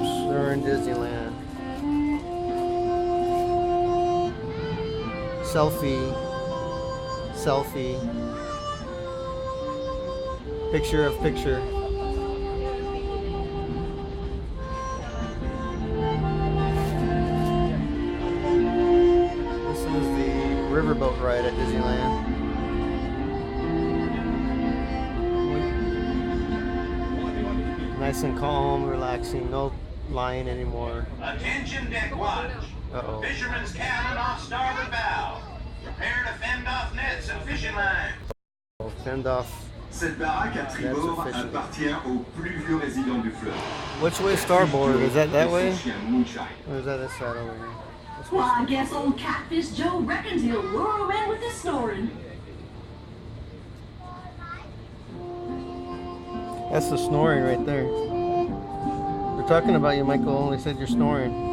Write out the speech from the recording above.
They're in Disneyland. Selfie. Selfie. Picture of picture. This is the riverboat ride at Disneyland. Nice and calm, relaxing, no lying anymore. Attention deck watch. Uh-oh. Fisherman's cabin off starboard bow. Prepare to fend off nets and fishing lines. Fend off. Cette baraque à tribord appartient au plus vieux résident du fleuve. Which way starboard? Is that way? Or is that this side over here? Well, I guess old Catfish Joe reckons he'll lure him in with his snoring. That's the snoring right there. We're talking about you, Michael. Only said you're snoring.